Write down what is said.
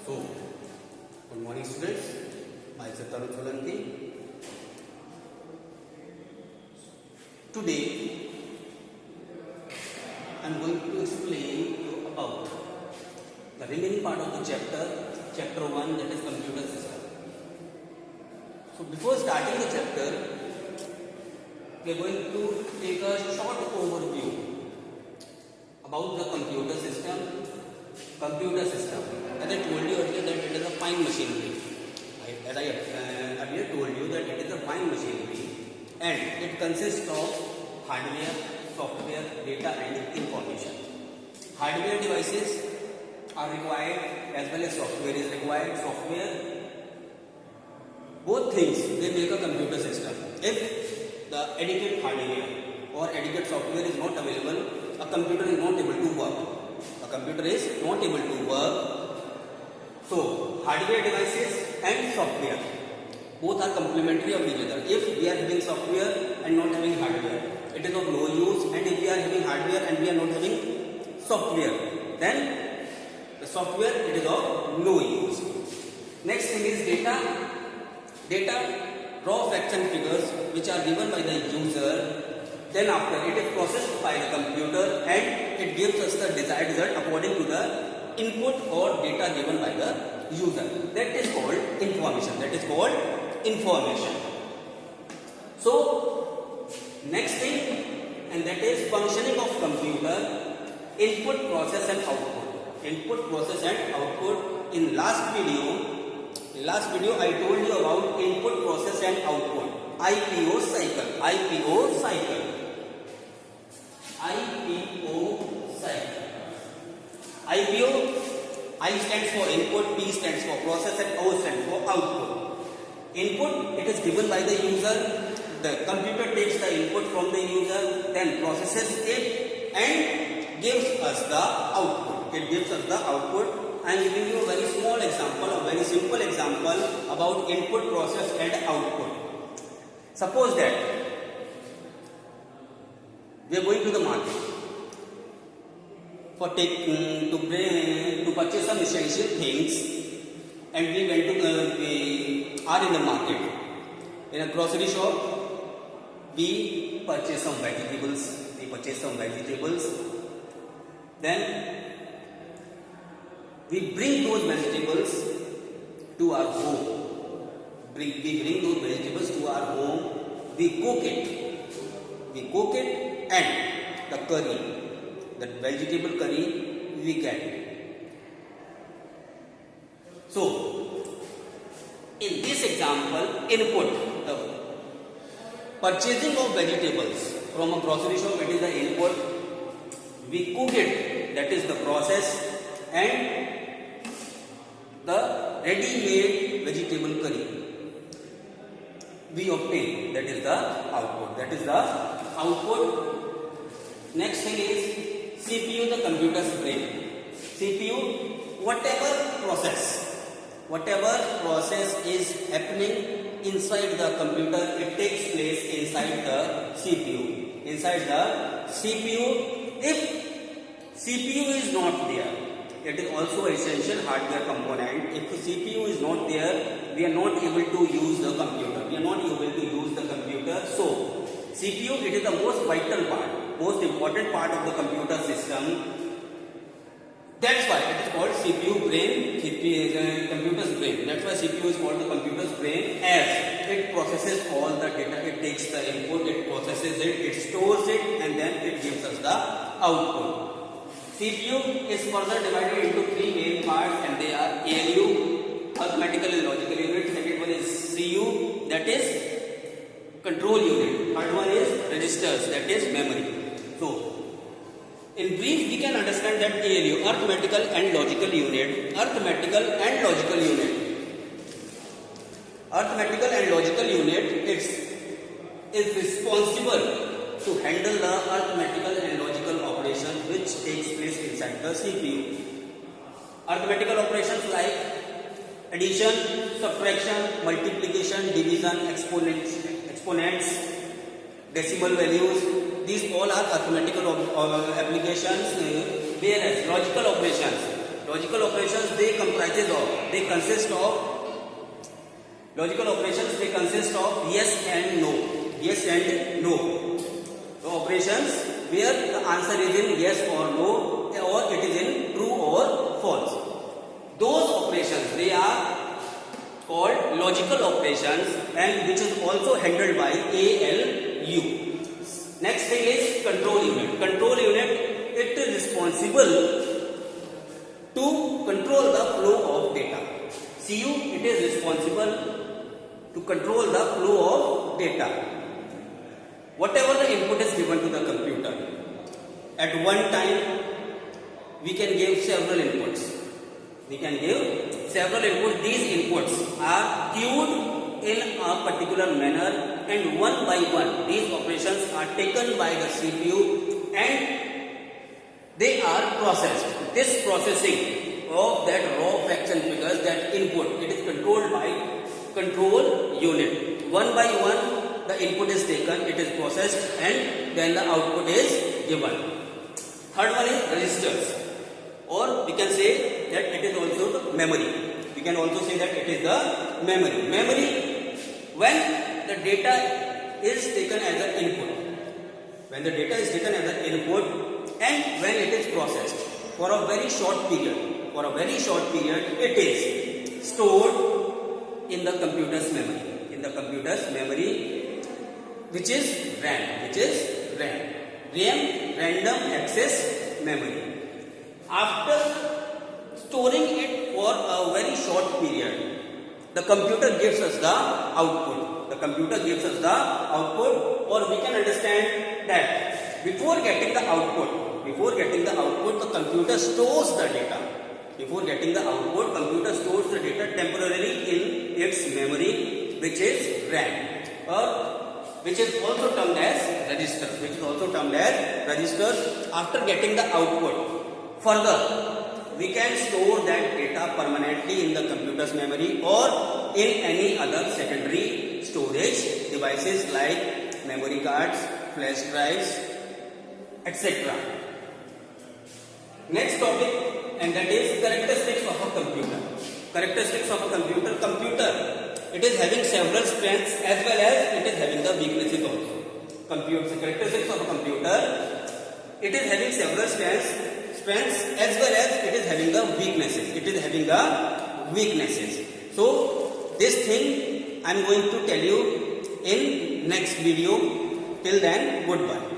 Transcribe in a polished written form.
So, good morning students. Myself Tarun Solanki. Today, I am going to explain you about the remaining part of the chapter 1, that is computer system. So, before starting the chapter, we are going to take a short overview about the computer system. As I told you earlier that it is a fine machinery. As I earlier told you that it is a fine machinery and it consists of hardware, software, data and information. Hardware devices are required as well as software is required. Both things, they make a computer system. If the adequate hardware or adequate software is not available, a computer is not able to work. So, hardware devices and software, both are complementary of each other. If we are having software and not having hardware, it is of no use. And if we are having hardware and we are not having software, then the software, it is of no use. Next thing is data, raw facts and figures which are given by the user. Then after it is processed by the computer and it gives us the desired result according to the input or data given by the user. That is called information. So next thing, and that is functioning of computer, input, process and output. In last video I told you about input, process and output. IPO cycle. I stands for input, P stands for process and O stands for output. Input, it is given by the user. The computer takes the input from the user, then processes it and gives us the output. I am giving you a very small example, a very simple example about input, process and output. Suppose that we are going to the market to purchase some essential things, and we are in the market. In a grocery shop, we purchase some vegetables. Then we bring those vegetables to our home. We cook it, and the curry, the vegetable curry, we get. So, in this example, input, the purchasing of vegetables from a grocery shop, it is the input. We cook it, that is the process, and the ready-made vegetable curry we obtain, that is the output. Next thing is CPU, the computer's brain. CPU, whatever process is happening inside the computer, it takes place inside the CPU. If CPU is not there, it is also essential hardware component. If CPU is not there, we are not able to use the computer. So, CPU, it is the most vital part, most important part of the computer system. That's why it is called CPU brain, computer's brain. That's why CPU is called the computer's brain, as it processes all the data. It takes the input, it processes it, it stores it, and then it gives us the output. CPU is further divided into three main parts, and they are ALU, arithmetical and logical unit. Second one is CU, that is control unit. Third one is registers, that is memory. So, in brief, we can understand that ALU, arithmetical and logical unit. Is responsible to handle the arithmetical and logical operations which takes place inside the CPU. Arithmetical operations like addition, subtraction, multiplication, division, exponents, decimal values, these all are arithmetical applications, whereas logical Logical operations they consist of logical operations they consist of yes and no. Yes and no. So operations where the answer is in yes or no, or it is in true or false. Those operations they are called logical operations, and which is also handled by ALU. Next thing is control unit. Control unit, it is responsible to control the flow of data. CU, it is responsible to control the flow of data. Whatever the input is given to the computer, at one time we can give several inputs. We can give several inputs. These inputs are queued in a particular manner, and one by one these operations are taken by the CPU and they are processed. This processing of that raw facts and figures, that input, it is controlled by control unit. One by one the input is taken, it is processed, and then the output is given. Third one is registers, or we can say that it is also the memory. We can also say that it is the memory. Memory, when the data is taken as an input, when the data is taken as an input and when it is processed for a very short period, it is stored in the computer's memory. In the computer's memory, which is RAM. RAM, random access memory. After storing it for a very short period, the computer gives us the output. Or we can understand that before getting the output, the computer stores the data. Temporarily in its memory, which is RAM, or which is also termed as register. After getting the output, further we can store that data permanently in the computer's memory or in any other secondary storage devices like memory cards, flash drives, etc. Next topic, and that is characteristics of a computer. Computer, it is having several strengths as well as it is having the weaknesses also. Characteristics of a computer, it is having several strengths as well as it is having the weaknesses. So this thing I am going to tell you in next video. Till then, goodbye.